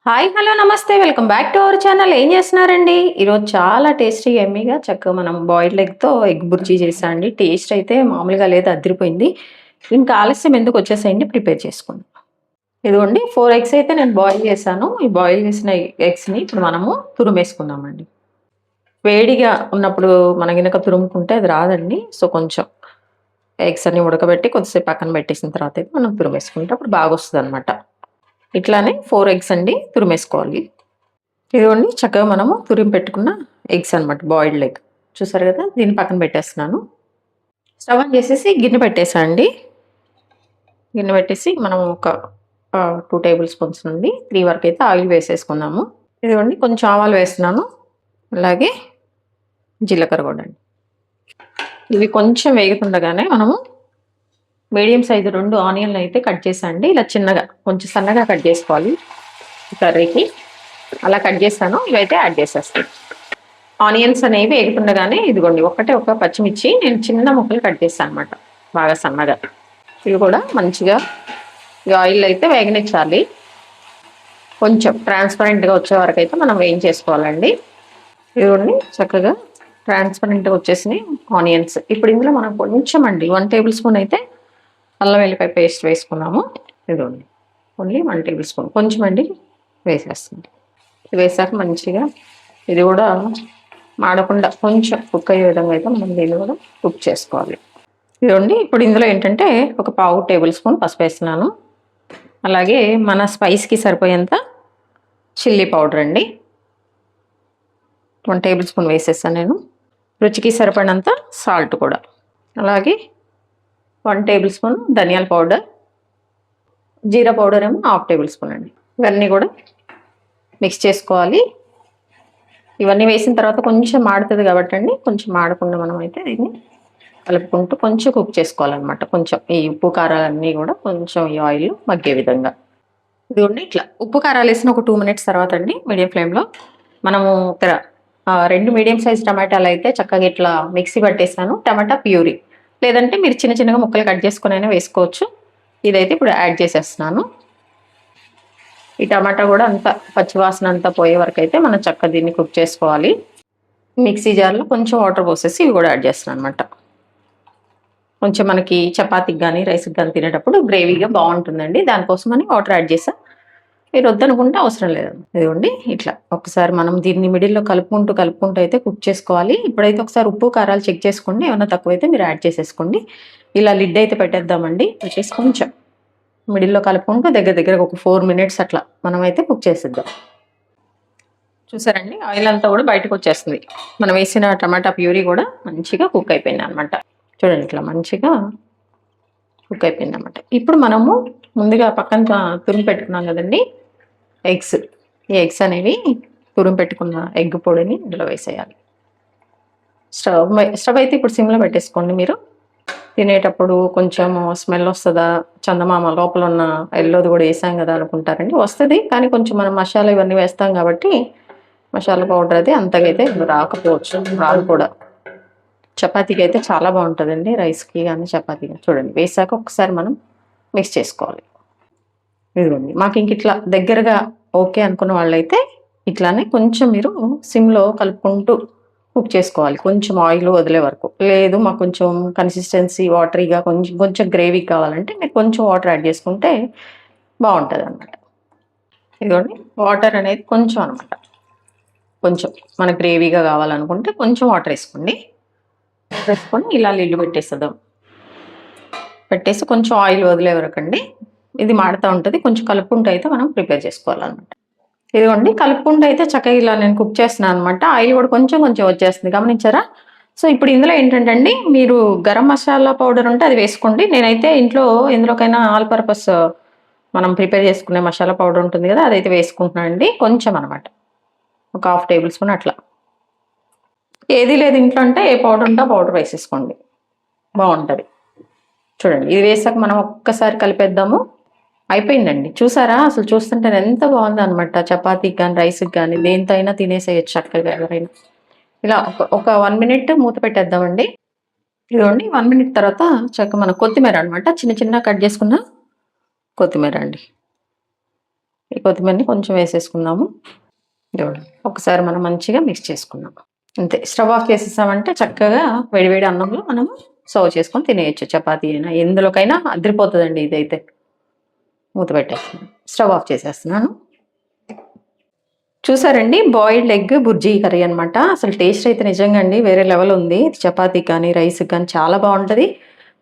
Hi hello నమస్తే welcome back to our channel. ఏం చేస్తున్నారండి? ఈరోజు చాలా టేస్టీ ఎమ్మీగా చక్కగా మనం బాయిల్డ్ ఎగ్తో ఎగ్ బుర్జీ చేసా అండి. టేస్ట్ అయితే మామూలుగా లేదు, అదిరిపోయింది. ఇంకా ఆలస్యం ఎందుకు, వచ్చేసేయండి ప్రిపేర్ చేసుకుందాం. ఇదిగోండి 4 ఎగ్స్ అయితే నేను బాయిల్ చేశాను. ఈ బాయిల్ చేసిన ఎగ్స్ని ఇప్పుడు మనము తురుమేసుకుందామండి. వేడిగా ఉన్నప్పుడు మన గినక తురుముకుంటే అది రాదండి. సో కొంచెం ఎగ్స్ అన్ని ఉడకబెట్టి కొద్దిసేపు పక్కన పెట్టేసిన తర్వాత అయితే మనం తురుమేసుకుంటే అప్పుడు బాగా వస్తుంది అనమాట. ఇట్లానే 4 ఎగ్స్ అండి తురిమేసుకోవాలి. ఇదిగోండి చక్కగా మనము తురిమి పెట్టుకున్న ఎగ్స్ అనమాట, బాయిల్డ్ ఎగ్. చూసారు కదా, దీన్ని పక్కన పెట్టేస్తున్నాను. స్టవ్ ఆన్ చేసేసి గిన్నె పెట్టేసా అండి. గిన్నె పెట్టేసి మనం ఒక 2 టేబుల్ స్పూన్స్ నుండి 3 వరకు అయితే ఆయిల్ వేసేసుకుందాము. ఇదిగోండి కొంచెం ఆవాలు వేస్తున్నాను, అలాగే జీలకర్ర కూడా అండి. ఇవి కొంచెం వేగుతుండగానే మనము మీడియం సైజు 2 ఆనియన్లు అయితే కట్ చేసండి. ఇలా చిన్నగా కొంచెం సన్నగా కట్ చేసుకోవాలి కర్రీకి. అలా కట్ చేస్తాను. ఇవైతే యాడ్ చేసేస్తాను. ఆనియన్స్ అనేవి వేగుతుండగానే ఇదిగోండి ఒక పచ్చిమిర్చి నేను చిన్న ముక్కలు కట్ చేస్తాను అనమాట, బాగా సన్నగా. ఇవి కూడా మంచిగా ఈ ఆయిల్ అయితే వేగనిచ్చాలి. కొంచెం ట్రాన్స్పరెంట్గా వచ్చే వరకు అయితే మనం వేయించేసుకోవాలండి. ఇదిగోండి చక్కగా ట్రాన్స్పరెంట్గా వచ్చేసినాయి ఆనియన్స్. ఇప్పుడు ఇందులో మనం కొంచెం అండి 1 టేబుల్ స్పూన్ అయితే అల్లం వెల్లిపాయ పేస్ట్ వేసుకున్నాము. ఇదిగోండి ఓన్లీ 1 టేబుల్ స్పూన్ కొంచెం అండి వేసేస్తుంది. వేసాక మంచిగా ఇది కూడా మాడకుండా కొంచెం కుక్ అయ్యే విధంగా అయితే మనం దీన్ని కూడా కుక్ చేసుకోవాలి. ఇదిగోండి ఇప్పుడు ఇందులో ఏంటంటే ఒక 1/2 టేబుల్ స్పూన్ పసుపు వేస్తున్నాను. అలాగే మన స్పైస్కి సరిపోయేంత చిల్లీ పౌడర్ అండి 1 టేబుల్ స్పూన్ వేసేస్తాను నేను. రుచికి సరిపడినంత సాల్ట్ కూడా, అలాగే 1 టేబుల్ స్పూన్ ధనియాల పౌడర్, జీరా పౌడర్ ఏమో 1/2 టేబుల్ స్పూన్ అండి. ఇవన్నీ కూడా మిక్స్ చేసుకోవాలి. ఇవన్నీ వేసిన తర్వాత కొంచెం మాడుతుంది కాబట్టి అండి, కొంచెం మాడకుండా మనం అయితే దీన్ని కలుపుకుంటూ కొంచెం కుక్ చేసుకోవాలన్నమాట. కొంచెం ఈ ఉప్పు కారాలన్నీ కూడా కొంచెం ఈ ఆయిల్ మగ్గే విధంగా. ఇదిగోండి ఇట్లా ఉప్పు కారాలు వేసిన ఒక 2 మినిట్స్ తర్వాత అండి మీడియం ఫ్లేమ్లో మనము 2 మీడియం సైజ్ టమాటాలు అయితే చక్కగా ఇట్లా మిక్సీ పట్టేసాను. టమాటా ప్యూరీ, లేదంటే మీరు చిన్న చిన్నగా ముక్కలు కట్ చేసుకుని అయినా వేసుకోవచ్చు. ఇదైతే ఇప్పుడు యాడ్ చేసేస్తున్నాను. ఈ టమాటా కూడా అంతా పచ్చివాసన అంతా పోయే వరకు అయితే మనం చక్కగా దీన్ని కుక్ చేసుకోవాలి. మిక్సీ జార్లో కొంచెం వాటర్ పోసేసి ఇవి కూడా యాడ్ చేస్తున్నాను అనమాట. కొంచెం మనకి చపాతీకి కానీ రైస్కి కానీ తినేటప్పుడు గ్రేవీగా బాగుంటుందండి, దానికోసమని వాటర్ యాడ్ చేసా. మీరు వద్దనుకుంటే అవసరం లేదు. ఇదిగోండి ఇట్లా ఒకసారి మనం దీన్ని మిడిల్లో కలుపుకుంటూ అయితే కుక్ చేసుకోవాలి. ఇప్పుడైతే ఒకసారి ఉప్పు కారాలు చెక్ చేసుకోండి, ఏమైనా తక్కువైతే మీరు యాడ్ చేసేసుకోండి. ఇలా లిడ్ అయితే పెట్టేద్దామండి. వచ్చేసి కొంచెం మిడిల్లో కలుపుకుంటూ దగ్గర ఒక 4 మినిట్స్ అట్లా మనం అయితే కుక్ చేసేద్దాం. చూసారండి ఆయిల్ అంతా కూడా బయటకు వచ్చేస్తుంది. మనం వేసిన టమాటా ప్యూరీ కూడా మంచిగా కుక్ అయిపోయింది అనమాట. చూడండి ఇట్లా మంచిగా కుక్ అయిపోయింది అనమాట. ఇప్పుడు మనము ముందుగా పక్కన తురిమి పెట్టుకున్నాం కదండి ఎగ్స్. ఈ ఎగ్స్ అనేవి తురిమి పెట్టుకున్న ఎగ్ పొడిని ఇందులో వేసేయాలి. స్టవ్ అయితే ఇప్పుడు సిమ్లో పెట్టేసుకోండి. మీరు తినేటప్పుడు కొంచెం స్మెల్ వస్తుందా, చందమామ లోపల ఉన్న ఎల్లోది కూడా వేసాం కదా అనుకుంటారండి. వస్తుంది, కానీ కొంచెం మనం మసాలా ఇవన్నీ వేస్తాం కాబట్టి మసాలా పౌడర్ అది అంతగా అయితే రాకపోవచ్చు, రాదు కూడా. చపాతీకి అయితే చాలా బాగుంటుందండి, రైస్కి కానీ చపాతీకి. చూడండి వేసాక ఒకసారి మనం మిక్స్ చేసుకోవాలి. ఇదిగోండి మాకు ఇంక ఇట్లా దగ్గరగా ఓకే అనుకున్న వాళ్ళైతే ఇట్లానే కొంచెం మీరు సిమ్లో కలుపుకుంటూ కుక్ చేసుకోవాలి, కొంచెం ఆయిల్ వదిలే వరకు. లేదు మాకు కొంచెం కన్సిస్టెన్సీ వాటరీగా కొంచెం గ్రేవీ కావాలంటే మీరు కొంచెం వాటర్ యాడ్ చేసుకుంటే బాగుంటుంది అనమాట. ఇదిగోండి వాటర్ అనేది కొంచెం అనమాట, కొంచెం మన గ్రేవీగా కావాలనుకుంటే కొంచెం వాటర్ వేసుకోండి. వేసుకొని ఇలా లిడ్ పెట్టేద్దాం. పెట్టేసి కొంచెం ఆయిల్ వదిలే వరకు అండి. ఇది మాడుతూ ఉంటుంది, కొంచెం కలుపుకుంటూ అయితే మనం ప్రిపేర్ చేసుకోవాలన్నమాట. ఇదిగోండి కలుపుకుంటూ అయితే చక్కగా ఇలా నేను కుక్ చేస్తున్నాను అనమాట. ఆయిల్ కూడా కొంచెం వచ్చేస్తుంది, గమనించారా? సో ఇప్పుడు ఇందులో ఏంటంటే అండి, మీరు గరం మసాలా పౌడర్ ఉంటే అది వేసుకోండి. నేనైతే ఇంట్లో ఎందులోకైనా ఆల్ పర్పస్ మనం ప్రిపేర్ చేసుకునే మసాలా పౌడర్ ఉంటుంది కదా, అదైతే వేసుకుంటున్నాను అండి. కొంచెం అనమాట, ఒక 1/2 టేబుల్ స్పూన్ అట్లా. ఏది లేదు ఇంట్లో అంటే ఏ పౌడర్ ఉంటే పౌడర్ వేసేసుకోండి, బాగుంటుంది. చూడండి ఇది వేసాక మనం ఒక్కసారి కలిపేద్దాము. అయిపోయిందండి. చూసారా, అసలు చూస్తుంటే ఎంత బాగుంది అనమాట. చపాతీకి కానీ రైస్కి కానీ దేంతో అయినా తినేసేయచ్చు చక్కగా ఎవరైనా. ఇలా ఒక 1 మినిట్ మూత పెట్టేద్దామండి. ఇదిగోండి 1 మినిట్ తర్వాత చక్కగా మన కొత్తిమీర అనమాట, చిన్న కట్ చేసుకున్న కొత్తిమీర అండి. ఈ కొత్తిమీరని కొంచెం వేసేసుకుందాము. చూడండి, ఒకసారి మనం మంచిగా మిక్స్ చేసుకుందాం. అంతే, స్టవ్ ఆఫ్ చేసేసామంటే చక్కగా వేడివేడి అన్నంలో మనము సర్వ్ చేసుకొని తినేయచ్చు. చపాతీ అయినా ఎందులోకైనా అదిరిపోతుందండి. ఇదైతే మూత పెట్టేస్తున్నాను, స్టవ్ ఆఫ్ చేసేస్తున్నాను. చూసారండి, బాయిల్డ్ ఎగ్ బుర్జీ కర్రీ అనమాట. అసలు టేస్ట్ అయితే నిజంగా అండి వేరే లెవెల్ ఉంది. చపాతీ కానీ రైస్కి కానీ చాలా బాగుంటుంది.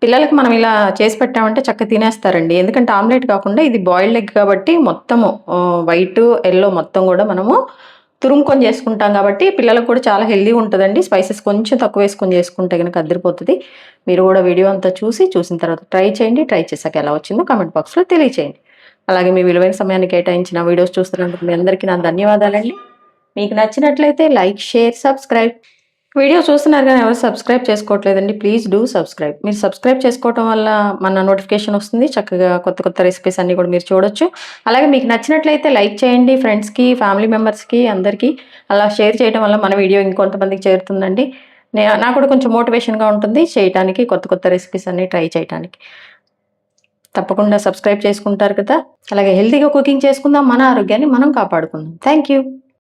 పిల్లలకి మనం ఇలా చేసి పెట్టామంటే చక్కగా తినేస్తారండి. ఎందుకంటే ఆమ్లెట్ కాకుండా ఇది బాయిల్డ్ ఎగ్ కాబట్టి మొత్తము వైట్ ఎల్లో మొత్తం కూడా మనము తురుముకొని చేసుకుంటాం కాబట్టి పిల్లలకు కూడా చాలా హెల్దీ ఉంటుందండి. స్పైసెస్ కొంచెం తక్కువ వేసుకొని చేసుకుంటే కనుక అదిరిపోతుంది. మీరు కూడా వీడియో అంతా చూసిన తర్వాత ట్రై చేయండి. ట్రై చేశాక ఎలా వచ్చిందో కామెంట్ బాక్స్లో తెలియచేయండి. అలాగే మీ విలువైన సమయాన్ని కేటాయించిన వీడియోస్ చూస్తున్నందుకు మీ అందరికీ నా ధన్యవాదాలండి. మీకు నచ్చినట్లయితే లైక్, షేర్, సబ్స్క్రైబ్. వీడియో చూస్తున్నారు కానీ ఎవరు సబ్స్క్రైబ్ చేసుకోవట్లేదండి. Please do subscribe. మీరు సబ్స్క్రైబ్ చేసుకోవటం వల్ల మన నోటిఫికేషన్ వస్తుంది. చక్కగా కొత్త కొత్త రెసిపీస్ అన్నీ కూడా మీరు చూడొచ్చు. అలాగే మీకు నచ్చినట్లయితే లైక్ చేయండి. ఫ్రెండ్స్కి, ఫ్యామిలీ మెంబర్స్కి అందరికీ అలా షేర్ చేయడం వల్ల మన వీడియో ఇంకొంతమందికి చేరుతుందండి. నాకు కూడా కొంచెం మోటివేషన్గా ఉంటుంది చేయడానికి, కొత్త కొత్త రెసిపీస్ అన్నీ ట్రై చేయడానికి. తప్పకుండా సబ్స్క్రైబ్ చేసుకుంటారు కదా. అలాగే హెల్తీగా కుకింగ్ చేసుకుందాం, మన ఆరోగ్యాన్ని మనం కాపాడుకుందాం. Thank you.